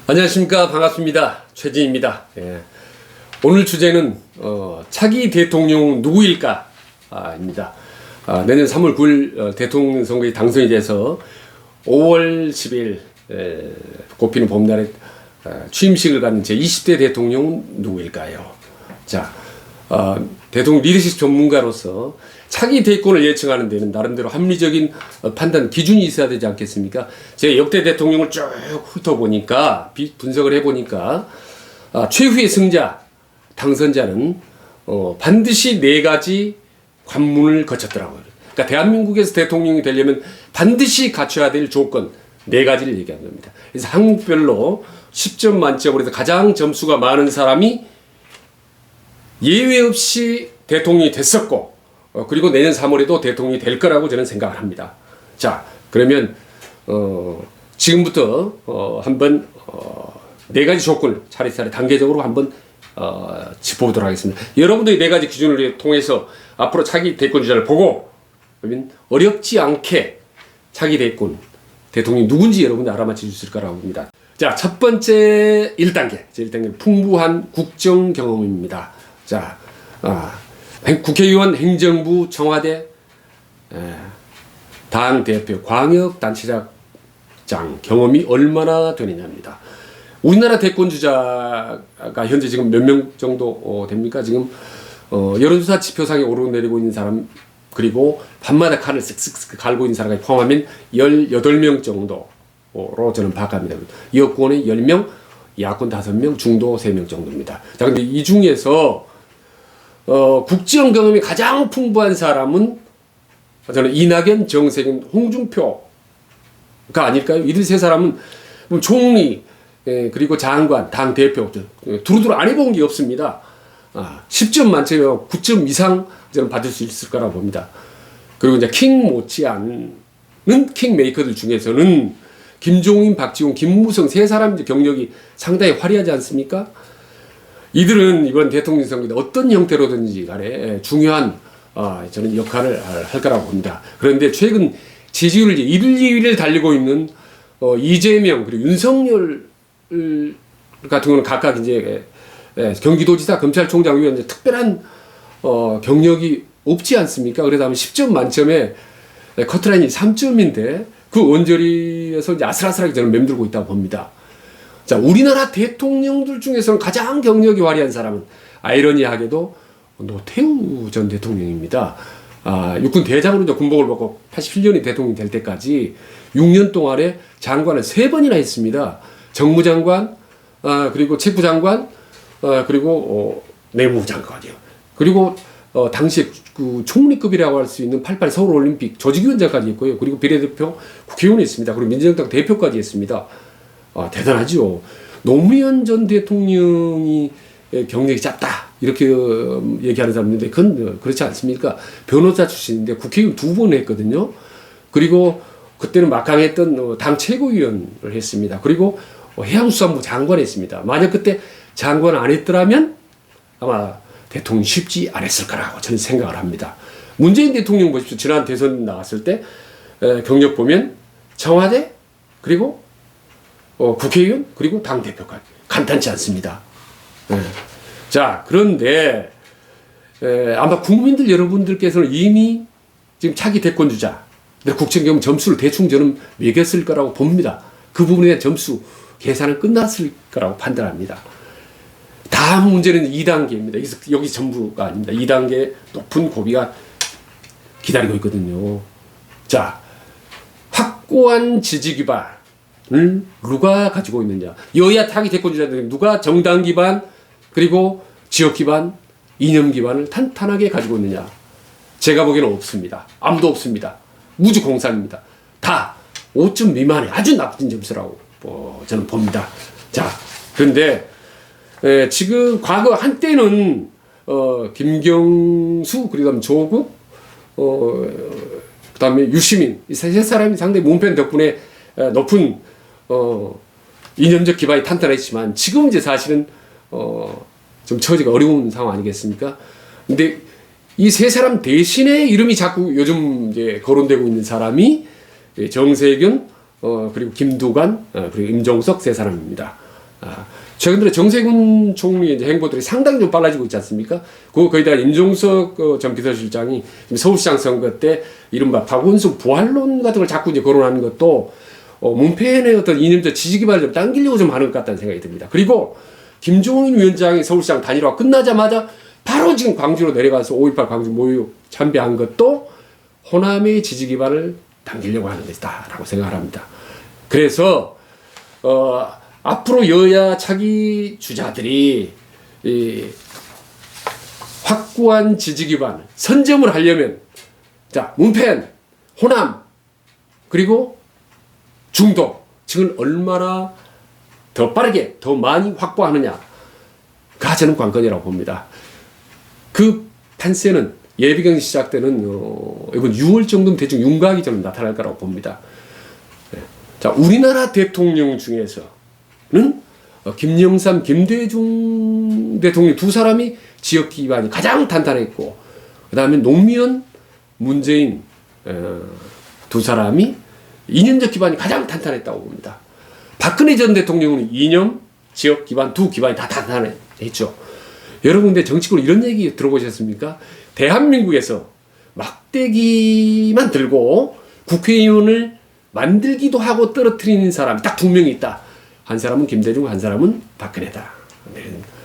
안녕하십니까. 반갑습니다. 최진입니다. 예. 오늘 주제는 차기 대통령 누구일까? 입니다. 내년 3월 9일 대통령 선거에 당선이 돼서 5월 10일 꼽히는 봄날에 취임식을 갖는 제20대 대통령은 누구일까요? 자, 대통령 리더십 전문가로서 차기 대권을 예측하는 데는 나름대로 합리적인 판단 기준이 있어야 되지 않겠습니까? 제가 역대 대통령을 쭉 훑어보니까 분석을 해보니까 최후의 승자 당선자는 반드시 4가지 관문을 거쳤더라고요. 그러니까 대한민국에서 대통령이 되려면 반드시 갖춰야 될 조건 4가지를 얘기한 겁니다. 그래서 항목별로 10점 만점으로 해서 가장 점수가 많은 사람이 예외 없이 대통령이 됐었고 그리고 내년 3월에도 대통령이 될 거라고 저는 생각을 합니다. 자, 그러면 지금부터 한번 4가지 조건을 차례차례 단계적으로 한번 짚어보도록 하겠습니다. 여러분들이 4가지 기준을 통해서 앞으로 차기 대권 주자를 보고 그러면 어렵지 않게 차기 대권 대통령이 누군지 여러분이 알아맞힐 수 있을 거라고 봅니다. 자, 첫 번째 1단계. 제1단계 풍부한 국정 경험입니다. 자, 국회의원, 행정부, 청와대, 당대표, 광역단체장 경험이 얼마나 되느냐입니다. 우리나라 대권주자가 현재 지금 몇 명 정도 됩니까? 지금 여론조사 지표상에 오르내리고 있는 사람 그리고 밤마다 칼을 쓱쓱 갈고 있는 사람까지 포함하면 18명 정도로 저는 파악합니다. 여권의 10명, 야권 5명, 중도 3명 정도입니다. 자, 근데 이 중에서 국정 경험이 가장 풍부한 사람은 저는 이낙연, 정세균, 홍준표가 아닐까요? 이들 세 사람은 총리 그리고 장관, 당 대표 두루두루 안 해본 게 없습니다. 10점 만점에 9점 이상 저는 받을 수 있을 거라고 봅니다. 그리고 이제 킹 못지않은 킹메이커들 중에서는 김종인, 박지원, 김무성 세 사람 경력이 상당히 화려하지 않습니까? 이들은 이번 대통령 선거에 어떤 형태로든지 간에 중요한 저는 역할을 할 거라고 봅니다. 그런데 최근 지지율 1위, 2위를 달리고 있는 이재명 그리고 윤석열 같은 경우는 각각 이제 경기도지사, 검찰총장 위원 특별한 경력이 없지 않습니까? 그래서 하면 10점 만점에 커트라인이 3점인데 그 언저리에서 이제 아슬아슬하게 저는 맴돌고 있다고 봅니다. 자, 우리나라 대통령들 중에서는 가장 경력이 화려한 사람은 아이러니하게도 노태우 전 대통령입니다. 육군 대장으로 이제 군복을 벗고 87년에 대통령이 될 때까지 6년 동안에 장관을 3번이나 했습니다. 정무장관, 그리고 체부장관, 그리고 내무부 장관이요. 그리고 당시에 그 총리급이라고 할 수 있는 88 서울올림픽 조직위원장까지 했고요. 그리고 비례대표 국회의원이 했습니다. 그리고 민주정당 대표까지 했습니다. 대단하죠. 노무현 전 대통령이 경력이 짧다 이렇게 얘기하는 사람인데 그건 그렇지 않습니까? 변호사 출신인데 국회의원 2번 했거든요. 그리고 그때는 막강했던 당 최고위원을 했습니다. 그리고 해양수산부 장관 했습니다. 만약 그때 장관 안 했더라면 아마 대통령 쉽지 않았을 거라고 저는 생각을 합니다. 문재인 대통령 보십시오. 지난 대선 나왔을 때 경력 보면 청와대 그리고 국회의원 그리고 당대표까지 간단치 않습니다. 자, 그런데 아마 국민들 여러분들께서는 이미 지금 차기 대권주자 국정경험 점수를 대충 저는 매겼을 거라고 봅니다. 그 부분에 대한 점수 계산은 끝났을 거라고 판단합니다. 다음 문제는 2단계입니다. 여기 전부가 아닙니다. 2단계 높은 고비가 기다리고 있거든요. 자, 확고한 지지 기반 누가 가지고 있느냐. 여야 차기 대권주자들은 누가 정당 기반 그리고 지역 기반, 이념 기반을 탄탄하게 가지고 있느냐. 제가 보기에는 없습니다. 아무도 없습니다. 무주 공산입니다. 다 5점 미만의 아주 나쁜 점수라고 저는 봅니다. 자, 그런데 지금 과거 한때는 김경수 그리고 조국 그다음에 유시민 이 세 사람이 상당히 몸편 덕분에 높은 이념적 기반이 탄탄했지만 지금 이제 사실은 좀 처지가 어려운 상황 아니겠습니까? 근데 이 세 사람 대신에 이름이 자꾸 요즘 이제 거론되고 있는 사람이 정세균, 그리고 김두관, 그리고 임종석 세 사람입니다. 최근 들어 정세균 총리의 이제 행보들이 상당히 좀 빨라지고 있지 않습니까? 거기다가 임종석 전 비서실장이 서울시장 선거 때 이른바 박원순 부활론 같은 걸 자꾸 이제 거론하는 것도 문패의 어떤 이념적 지지 기반을 좀 당기려고 좀 하는 것 같다는 생각이 듭니다. 그리고 김종인 위원장이 서울시장 단일화 끝나자마자 바로 지금 광주로 내려가서 5.18 광주 모유 참배한 것도 호남의 지지 기반을 당기려고 하는 것이다라고 생각을 합니다. 그래서 앞으로 여야 차기 주자들이 이 확고한 지지 기반 선점을 하려면 자 문펜, 호남 그리고 중도 지금 얼마나 더 빠르게 더 많이 확보하느냐가 저는 관건이라고 봅니다. 그 판세는 예비경이 시작되는 이번 6월 정도면 대충 윤곽이 저는 나타날 거라고 봅니다. 자 우리나라 대통령 중에서는 김영삼, 김대중 대통령 두 사람이 지역 기반이 가장 탄탄했고 그 다음에 노무현, 문재인 두 사람이 이념적 기반이 가장 탄탄했다고 봅니다. 박근혜 전 대통령은 이념, 지역 기반 두 기반이 다 탄탄했죠. 여러분 근데 정치적으로 이런 얘기 들어보셨습니까? 대한민국에서 막대기만 들고 국회의원을 만들기도 하고 떨어뜨리는 사람이 딱 두 명이 있다. 한 사람은 김대중, 한 사람은 박근혜다.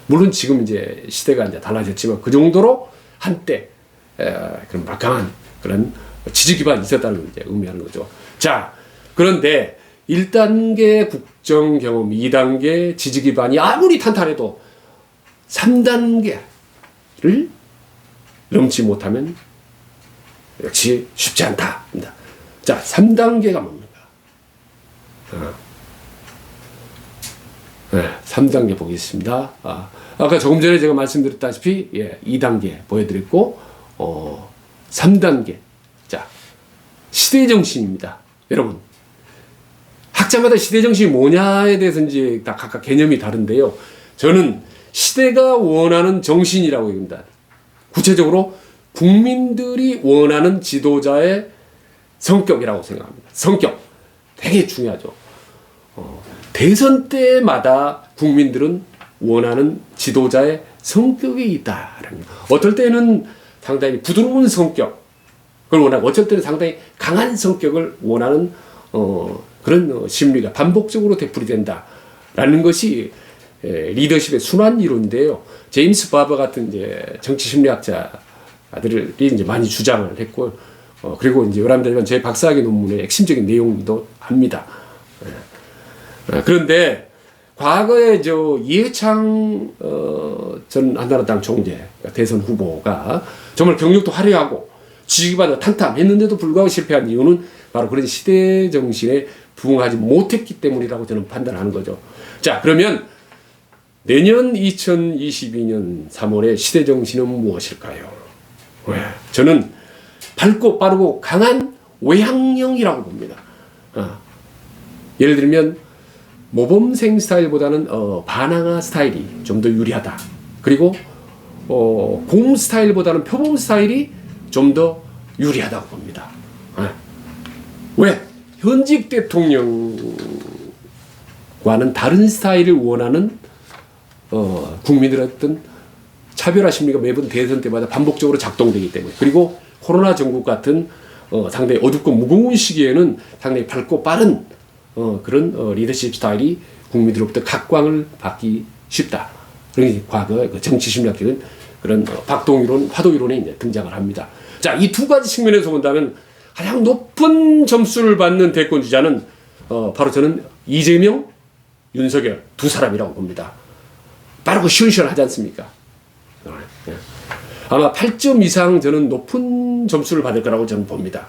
물론 지금 이제 시대가 이제 달라졌지만 그 정도로 한때 그런 막강한 그런 지지 기반이 있었다는 걸 이제 의미하는 거죠. 자, 그런데 1단계 국정 경험, 2단계 지지 기반이 아무리 탄탄해도 3단계를 넘지 못하면 역시 쉽지 않다. 자, 3단계가 뭡니까? 3단계 보겠습니다. 아까 조금 전에 제가 말씀드렸다시피 2단계 보여드렸고 3단계 자 시대정신입니다. 여러분 학자마다 시대정신이 뭐냐에 대해서 이제 다 각각 개념이 다른데요. 저는 시대가 원하는 정신이라고 얘기합니다. 구체적으로 국민들이 원하는 지도자의 성격이라고 생각합니다. 성격 되게 중요하죠. 대선 때마다 국민들은 원하는 지도자의 성격이 있다라는 어떨 때는 상당히 부드러운 성격을 원하고 어쩔 때는 상당히 강한 성격을 원하는 그런 심리가 반복적으로 되풀이된다라는 것이 리더십의 순환 이론인데요. 제임스 바버 같은 이제 정치 심리학자들이 이제 많이 주장을 했고 그리고 이제 여러분들은 제 박사학위 논문의 핵심적인 내용이기도 합니다. 그런데 과거에 이해창 전 한나라당 총재 대선 후보가 정말 경력도 화려하고 지지기반도 탄탄했는데도 불구하고 실패한 이유는 바로 그런 시대 정신에 부응하지 못했기 때문이라고 저는 판단하는 거죠. 자, 그러면 내년 2022년 3월의 시대 정신은 무엇일까요? 저는 밝고 빠르고 강한 외향형이라고 봅니다. 예를 들면 모범생 스타일보다는 반항아 스타일이 좀 더 유리하다. 그리고 곰 스타일보다는 표범 스타일이 좀 더 유리하다고 봅니다. 왜? 현직 대통령과는 다른 스타일을 원하는 국민들의 어떤 차별화 심리가 매번 대선 때마다 반복적으로 작동되기 때문에 그리고 코로나 전국 같은 상당히 어둡고 무거운 시기에는 상당히 밝고 빠른 그런 리더십 스타일이 국민들로부터 각광을 받기 쉽다. 그러니 과거 정치 심리학적인 그런 박동이론, 화도이론에 이제 등장을 합니다. 자, 이 두 가지 측면에서 본다면 가장 높은 점수를 받는 대권 주자는 바로 저는 이재명, 윤석열 두 사람이라고 봅니다. 빠르고 시원시원하지 않습니까? 아마 8점 이상 저는 높은 점수를 받을 거라고 저는 봅니다.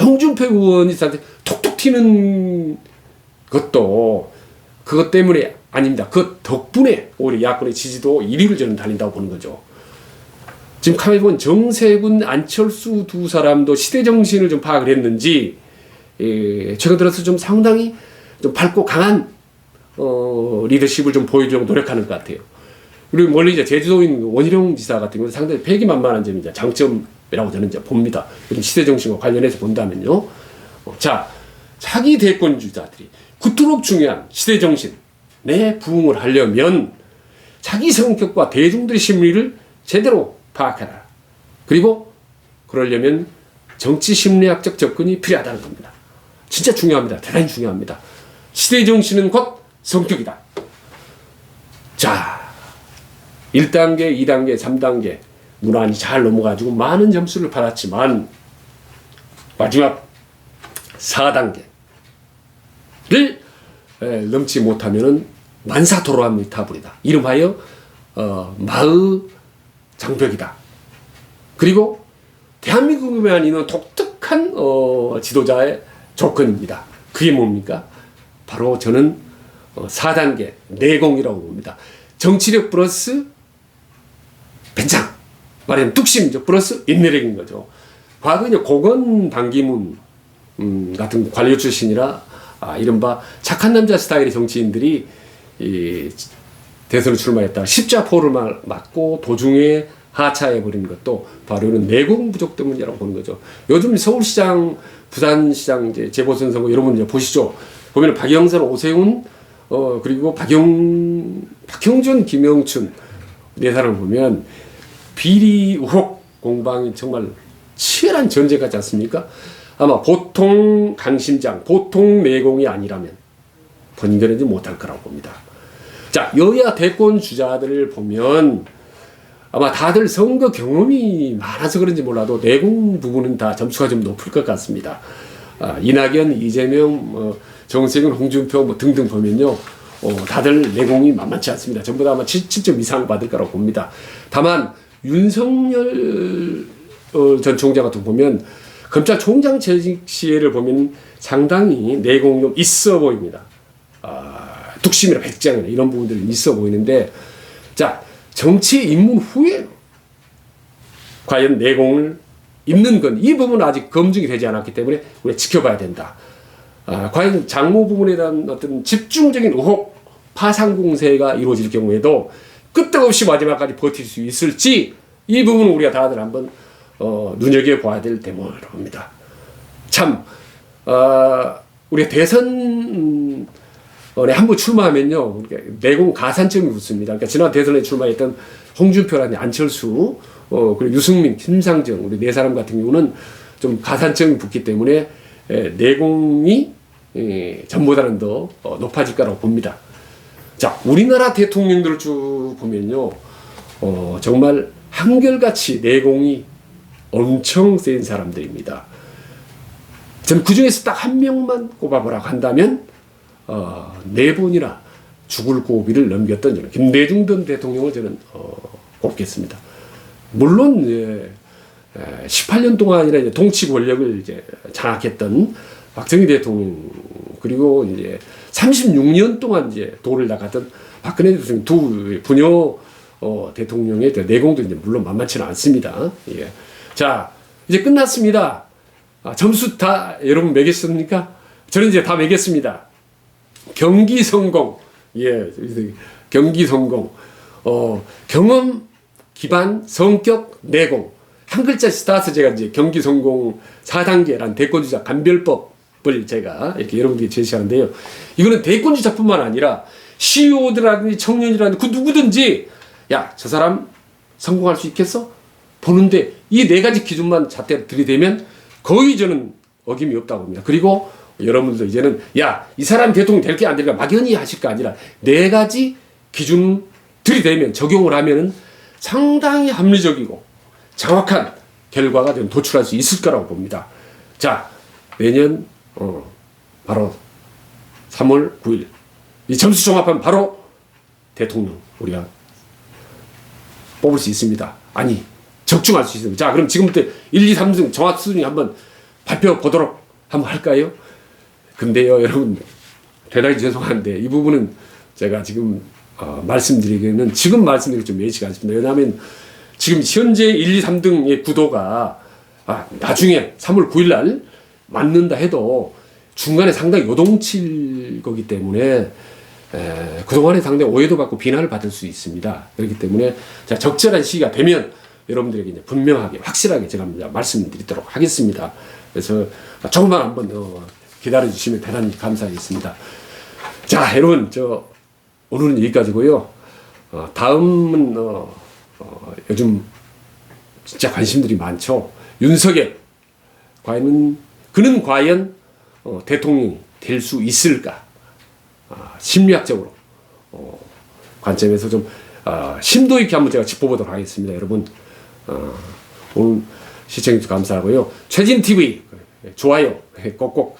홍준표 의원이 톡톡 튀는 것도 그것 때문에 아닙니다. 그 덕분에 오히려 야권의 지지도 1위를 저는 달린다고 보는 거죠. 지금 가만히 보면 정세균, 안철수 두 사람도 시대 정신을 좀 파악을 했는지 최근 들어서 좀 상당히 좀 밝고 강한 리더십을 좀 보여주려고 노력하는 것 같아요. 그리고 멀리 이제 제주도인 원희룡 지사 같은 경우는 상당히 패기만만한 점이 이제 장점이라고 저는 이제 봅니다. 시대 정신과 관련해서 본다면요. 자, 차기 대권 주자들이 그토록 중요한 시대 정신, 내 부흥을 하려면 자기 성격과 대중들의 심리를 제대로 파악해라. 그리고 그러려면 정치 심리학적 접근이 필요하다는 겁니다. 진짜 중요합니다. 대단히 중요합니다. 시대 정신은 곧 성격이다. 자, 1단계, 2단계, 3단계 무난히 잘 넘어가지고 많은 점수를 받았지만 마지막 4단계를 넘지 못하면 만사도로합니타불이다. 이름하여 마의 장벽이다. 그리고 대한민국에만 있는 독특한 지도자의 조건입니다. 그게 뭡니까? 바로 저는 4단계 내공이라고 봅니다. 정치력 플러스 벤장, 말하자면 뚝심적 플러스 인내력인 거죠. 과거 이제 고건 반기문 같은 관료 출신이라 이른바 착한 남자 스타일의 정치인들이 이 대선에 출마했다가 십자포를 맞고 도중에 하차해버린 것도 바로 이런 내공 부족 때문이라고 보는 거죠. 요즘 서울시장, 부산시장 이제 재보선 선거 여러분 이제 보시죠. 보면 박영선, 오세훈, 그리고 박형준, 김영춘 네 사람을 보면 비리 의혹 공방이 정말 치열한 전쟁 같지 않습니까? 아마 보통 강심장, 보통 내공이 아니라면 번겨내지 못할 거라고 봅니다. 자, 여야 대권 주자들을 보면 아마 다들 선거 경험이 많아서 그런지 몰라도 내공 부분은 다 점수가 좀 높을 것 같습니다. 이낙연, 이재명, 정세균, 홍준표 등등 보면요. 다들 내공이 만만치 않습니다. 전부 다 아마 7점 이상 받을 거라고 봅니다. 다만 윤석열 전 총장 같은 거 보면 검찰총장 재직 시에를 보면 상당히 내공이 좀 있어 보입니다. 뚝심이나 백장이나 이런 부분들이 있어 보이는데, 자, 정치 입문 후에 과연 내공을 입는 건 이 부분은 아직 검증이 되지 않았기 때문에 우리가 지켜봐야 된다. 과연 장모 부분에 대한 어떤 집중적인 의혹 파상 공세가 이루어질 경우에도 끄떡없이 마지막까지 버틸 수 있을지 이 부분은 우리가 다들 한번 눈여겨봐야 될 대목이라고 합니다. 참 우리가 대선에 한번 출마하면요 내공 가산점이 붙습니다. 그러니까 지난 대선에 출마했던 홍준표라든지 안철수 그리고 유승민, 김상정 우리 네 사람 같은 경우는 좀 가산점이 붙기 때문에 내공이 전보다는 더 높아질 거라고 봅니다. 자, 우리나라 대통령들을 쭉 보면요 정말 한결같이 내공이 엄청 센 사람들입니다. 저는 그 중에서 딱 한 명만 꼽아보라고 한다면 4번이나 죽을 고비를 넘겼던 김대중 전 대통령을 저는 꼽겠습니다. 물론 18년 동안이나 이제 동치 권력을 이제 장악했던 박정희 대통령 그리고 이제 36년 동안 이제 도를 닦았던 박근혜 대통령 두 부녀 대통령의 내공도 이제 물론 만만치는 않습니다. 예. 자, 이제 끝났습니다. 점수 다 여러분 매겼습니까? 저는 이제 다 매겼습니다. 경기 성공, 예, 경기 성공, 경험 기반 성격 내공 한 글자씩 따서 제가 이제 경기 성공 4단계란 대권주자 감별법을 제가 이렇게 여러분께 제시하는데요. 이거는 대권주자뿐만 아니라 CEO들이라든지 청년이라든지 그 누구든지 야, 저 사람 성공할 수 있겠어? 보는데 이 4가지 기준만 잣대로 들이대면 거의 저는 어김이 없다고 봅니다. 그리고 여러분들도 이제는 야, 이 사람 대통령 될 게 안 될까 막연히 하실 거 아니라 4가지 기준 들이대면 적용을 하면은 상당히 합리적이고 정확한 결과가 좀 도출할 수 있을 거라고 봅니다. 자, 내년 바로 3월 9일 이 점수 종합하면 바로 대통령 우리가 뽑을 수 있습니다. 아니, 적중할 수 있습니다. 자, 그럼 지금부터 1, 2, 3등 정확 수준이 한번 발표보도록 한번 할까요? 근데요, 여러분, 대단히 죄송한데, 이 부분은 제가 지금, 말씀드리기에는 지금 말씀드리기 좀 예의치가 않습니다. 왜냐하면 지금 현재 1, 2, 3등의 구도가, 나중에 3월 9일 날 맞는다 해도 중간에 상당히 요동칠 거기 때문에, 그동안에 상당히 오해도 받고 비난을 받을 수 있습니다. 그렇기 때문에, 자, 적절한 시기가 되면 여러분들에게 이제 분명하게, 확실하게 제가 말씀드리도록 하겠습니다. 그래서 조금만 한번 더 기다려주시면 대단히 감사하겠습니다. 자, 여러분, 오늘은 여기까지고요. 다음은 요즘 진짜 관심들이 많죠. 윤석열 그는 과연 대통령이 될 수 있을까? 심리학적으로 관점에서 좀 심도 있게 한번 제가 짚어보도록 하겠습니다. 여러분 오늘 시청해주셔서 감사하고요. 최진TV 좋아요 꼭꼭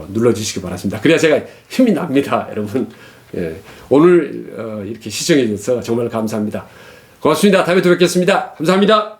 눌러주시기 바랍니다. 그래야 제가 힘이 납니다. 여러분 오늘 이렇게 시청해 주셔서 정말 감사합니다. 고맙습니다. 다음에 또 뵙겠습니다. 감사합니다.